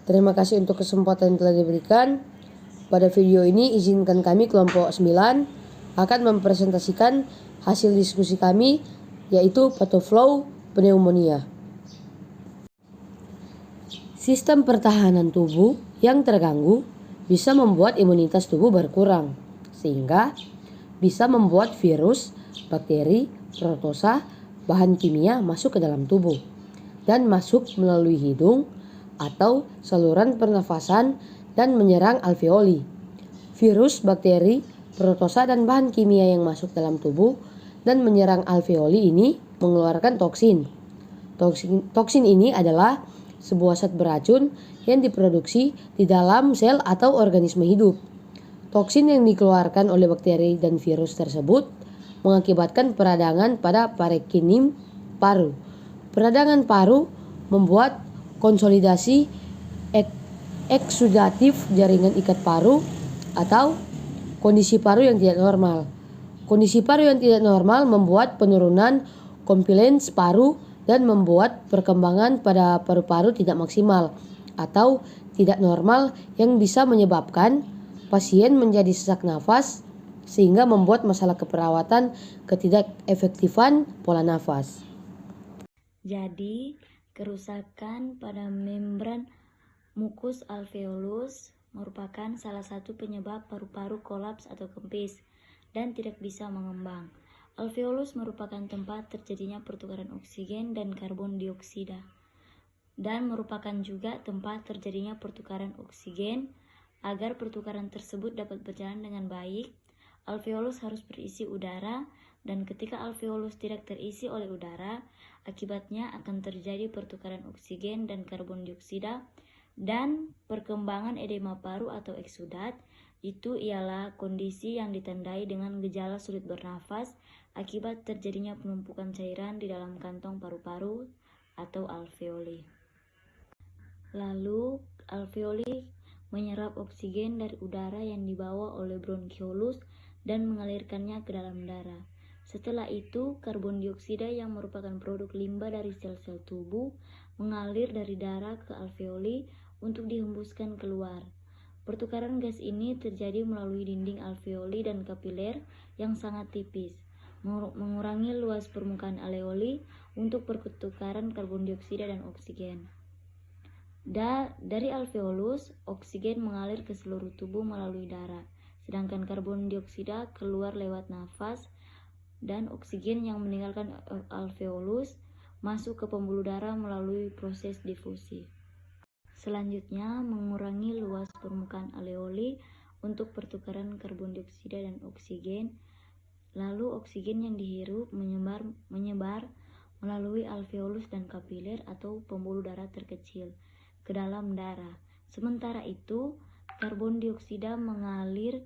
Terima kasih untuk kesempatan yang telah diberikan. Pada video ini izinkan kami kelompok 9 akan mempresentasikan hasil diskusi kami, yaitu patoflow pneumonia. Sistem pertahanan tubuh yang terganggu bisa membuat imunitas tubuh berkurang, sehingga bisa membuat virus, bakteri, protosa, bahan kimia masuk ke dalam tubuh dan masuk melalui hidung atau saluran pernafasan dan menyerang alveoli. Virus, bakteri, protosa, dan bahan kimia yang masuk dalam tubuh dan menyerang alveoli ini mengeluarkan toksin. Toksin ini adalah sebuah zat beracun yang diproduksi di dalam sel atau organisme hidup. Toksin yang dikeluarkan oleh bakteri dan virus tersebut mengakibatkan peradangan pada parenkima paru. Peradangan paru membuat konsolidasi eksudatif jaringan ikat paru atau kondisi paru yang tidak normal. Kondisi paru yang tidak normal membuat penurunan compliance paru dan membuat perkembangan pada paru-paru tidak maksimal atau tidak normal yang bisa menyebabkan pasien menjadi sesak nafas sehingga membuat masalah keperawatan ketidakefektifan pola nafas. Jadi, kerusakan pada membran mukus alveolus merupakan salah satu penyebab paru-paru kolaps atau kempis dan tidak bisa mengembang. Alveolus merupakan tempat terjadinya pertukaran oksigen dan karbon dioksida dan merupakan juga tempat terjadinya pertukaran oksigen. Agar pertukaran tersebut dapat berjalan dengan baik, alveolus harus berisi udara, dan ketika alveolus tidak terisi oleh udara, akibatnya akan terjadi pertukaran oksigen dan karbon dioksida dan perkembangan edema paru atau eksudat. Itu ialah kondisi yang ditandai dengan gejala sulit bernafas akibat terjadinya penumpukan cairan di dalam kantong paru-paru atau alveoli. Lalu, alveoli menyerap oksigen dari udara yang dibawa oleh bronkiolus dan mengalirkannya ke dalam darah. Setelah itu, karbon dioksida yang merupakan produk limbah dari sel-sel tubuh mengalir dari darah ke alveoli untuk dihembuskan keluar. Pertukaran gas ini terjadi melalui dinding alveoli dan kapiler yang sangat tipis, mengurangi luas permukaan alveoli untuk pertukaran karbon dioksida dan oksigen. Dari alveolus, oksigen mengalir ke seluruh tubuh melalui darah, sedangkan karbon dioksida keluar lewat nafas, dan oksigen yang meninggalkan alveolus masuk ke pembuluh darah melalui proses difusi. Selanjutnya, mengurangi luas permukaan alveoli untuk pertukaran karbon dioksida dan oksigen. Lalu oksigen yang dihirup menyebar melalui alveolus dan kapiler atau pembuluh darah terkecil ke dalam darah. Sementara itu, karbon dioksida mengalir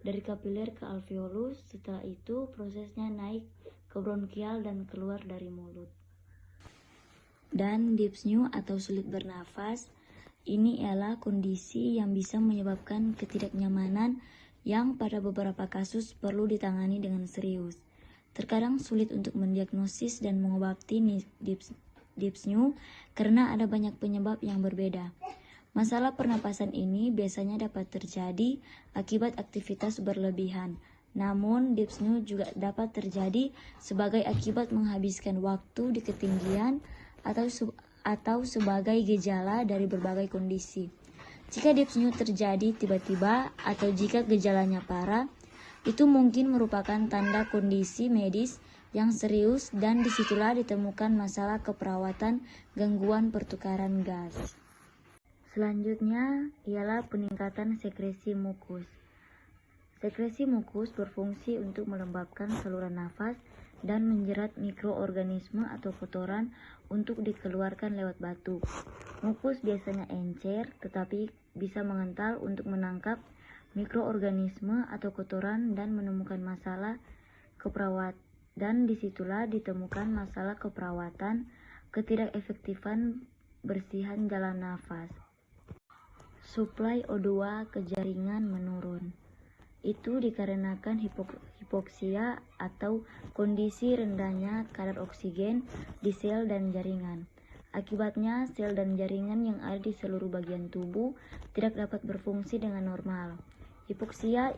dari kapiler ke alveolus. Setelah itu, prosesnya naik ke bronkial dan keluar dari mulut. Dan dyspnea atau sulit bernafas, ini ialah kondisi yang bisa menyebabkan ketidaknyamanan yang pada beberapa kasus perlu ditangani dengan serius. Terkadang sulit untuk mendiagnosis dan mengobati dyspnea karena ada banyak penyebab yang berbeda. Masalah pernapasan ini biasanya dapat terjadi akibat aktivitas berlebihan. Namun, dyspnea juga dapat terjadi sebagai akibat menghabiskan waktu di ketinggian atau sebagai gejala dari berbagai kondisi. Jika dyspnea terjadi tiba-tiba atau jika gejalanya parah, itu mungkin merupakan tanda kondisi medis yang serius dan disitulah ditemukan masalah keperawatan gangguan pertukaran gas. Selanjutnya ialah peningkatan sekresi mukus. Sekresi mukus berfungsi untuk melembabkan saluran nafas dan menjerat mikroorganisme atau kotoran untuk dikeluarkan lewat batuk. Mukus biasanya encer tetapi bisa mengental untuk menangkap mikroorganisme atau kotoran dan menemukan masalah keperawatan. Dan disitulah ditemukan masalah keperawatan ketidakefektifan bersihan jalan nafas. Suplai O2 ke jaringan menurun. Itu dikarenakan hipoksia atau kondisi rendahnya kadar oksigen di sel dan jaringan. Akibatnya, sel dan jaringan yang ada di seluruh bagian tubuh tidak dapat berfungsi dengan normal. Hipoksia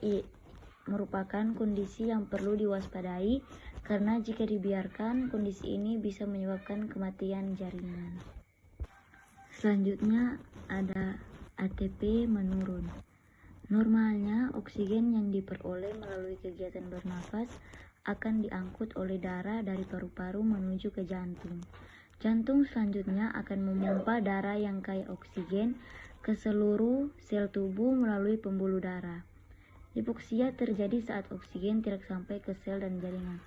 merupakan kondisi yang perlu diwaspadai karena jika dibiarkan, kondisi ini bisa menyebabkan kematian jaringan. Selanjutnya ada ATP menurun. Normalnya, oksigen yang diperoleh melalui kegiatan bernafas akan diangkut oleh darah dari paru-paru menuju ke jantung. Jantung selanjutnya akan memompa darah yang kaya oksigen ke seluruh sel tubuh melalui pembuluh darah. Hipoksia terjadi saat oksigen tidak sampai ke sel dan jaringan.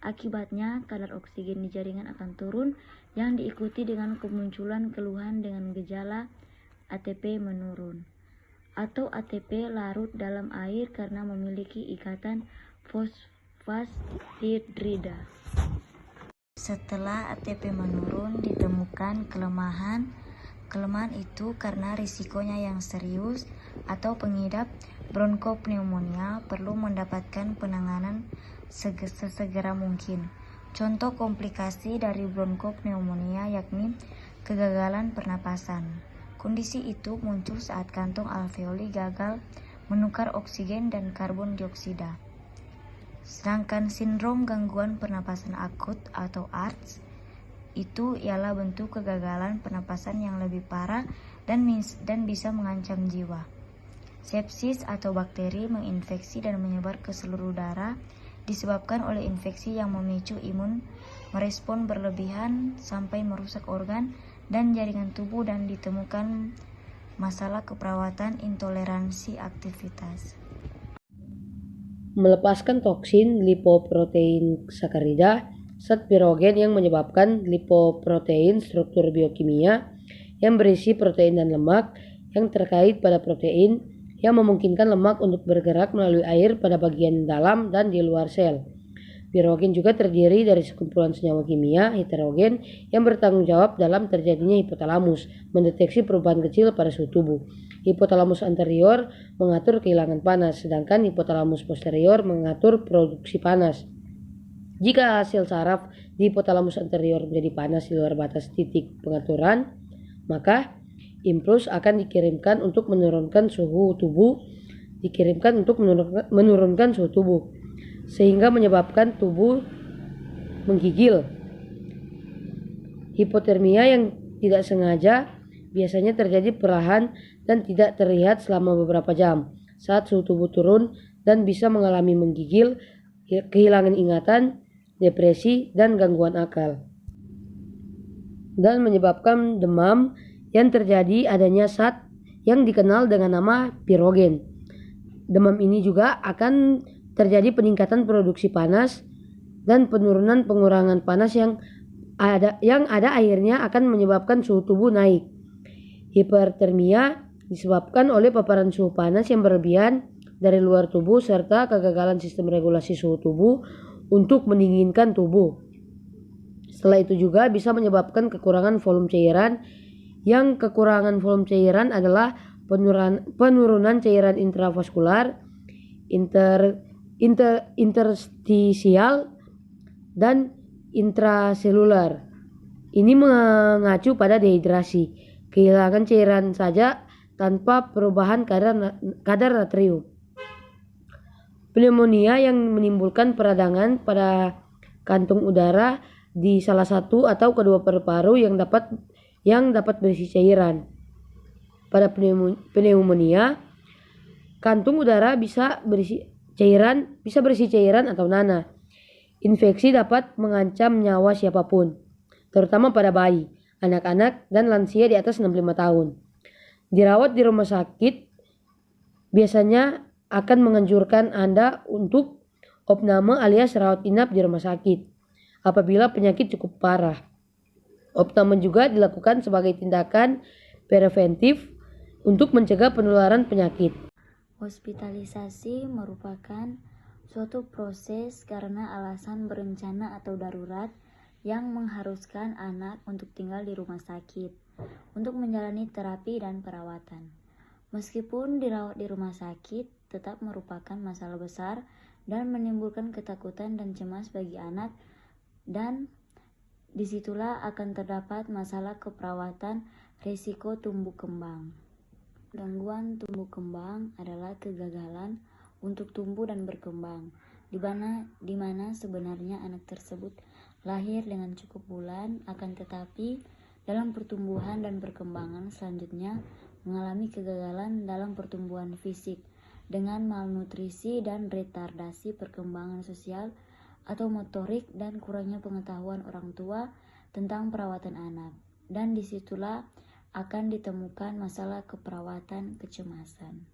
Akibatnya, kadar oksigen di jaringan akan turun yang diikuti dengan kemunculan keluhan dengan gejala ATP menurun atau ATP larut dalam air karena memiliki ikatan fosfatidrida. Setelah ATP menurun, ditemukan kelemahan. Kelemahan itu karena risikonya yang serius atau pengidap bronkopneumonia perlu mendapatkan penanganan sesegera mungkin. Contoh komplikasi dari bronkopneumonia yakni kegagalan pernapasan. Kondisi itu muncul saat kantung alveoli gagal menukar oksigen dan karbon dioksida. Sedangkan sindrom gangguan pernapasan akut atau ARDS itu ialah bentuk kegagalan pernapasan yang lebih parah dan bisa mengancam jiwa. Sepsis atau bakteri menginfeksi dan menyebar ke seluruh darah disebabkan oleh infeksi yang memicu imun merespon berlebihan sampai merusak organ dan jaringan tubuh dan ditemukan masalah keperawatan intoleransi aktivitas. Melepaskan toksin lipoprotein sakarida zat pirogen yang menyebabkan lipoprotein struktur biokimia yang berisi protein dan lemak yang terkait pada protein yang memungkinkan lemak untuk bergerak melalui air pada bagian dalam dan di luar sel. Pirogen juga terdiri dari sekumpulan senyawa kimia heterogen yang bertanggung jawab dalam terjadinya hipotalamus mendeteksi perubahan kecil pada suhu tubuh. Hipotalamus anterior mengatur kehilangan panas, sedangkan hipotalamus posterior mengatur produksi panas. Jika hasil saraf di hipotalamus anterior menjadi panas di luar batas titik pengaturan, maka impuls akan dikirimkan untuk menurunkan suhu tubuh, sehingga menyebabkan tubuh menggigil. Hipotermia yang tidak sengaja biasanya terjadi perlahan dan tidak terlihat selama beberapa jam saat suhu tubuh turun dan bisa mengalami menggigil, kehilangan ingatan, depresi, dan gangguan akal. Dan menyebabkan demam yang terjadi adanya zat yang dikenal dengan nama pirogen. Demam ini juga akan terjadi peningkatan produksi panas dan penurunan pengurangan panas yang ada akhirnya akan menyebabkan suhu tubuh naik. Hipertermia disebabkan oleh paparan suhu panas yang berlebihan dari luar tubuh serta kegagalan sistem regulasi suhu tubuh untuk mendinginkan tubuh. Setelah itu juga bisa menyebabkan kekurangan volume cairan, yang kekurangan volume cairan adalah penurunan cairan intravaskular, interstisial, dan intraselular. Ini mengacu pada dehidrasi, kehilangan cairan saja tanpa perubahan kadar natrium. Pneumonia yang menimbulkan peradangan pada kantung udara di salah satu atau kedua paru-paru yang dapat berisi cairan. Pada pneumonia, kantung udara bisa berisi cairan atau nanah. Infeksi dapat mengancam nyawa siapapun, terutama pada bayi, anak-anak, dan lansia di atas 65 tahun. Dirawat di rumah sakit biasanya akan menganjurkan Anda untuk opname alias rawat inap di rumah sakit apabila penyakit cukup parah. Opname juga dilakukan sebagai tindakan preventif untuk mencegah penularan penyakit. Hospitalisasi merupakan suatu proses karena alasan berencana atau darurat yang mengharuskan anak untuk tinggal di rumah sakit untuk menjalani terapi dan perawatan. Meskipun dirawat di rumah sakit, tetap merupakan masalah besar dan menimbulkan ketakutan dan cemas bagi anak dan Disitulah akan terdapat masalah keperawatan risiko tumbuh kembang. Gangguan tumbuh kembang adalah kegagalan untuk tumbuh dan berkembang, di mana sebenarnya anak tersebut lahir dengan cukup bulan, akan tetapi dalam pertumbuhan dan perkembangan selanjutnya mengalami kegagalan dalam pertumbuhan fisik dengan malnutrisi dan retardasi perkembangan sosial atau motorik dan kurangnya pengetahuan orang tua tentang perawatan anak. Dan disitulah akan ditemukan masalah keperawatan kecemasan.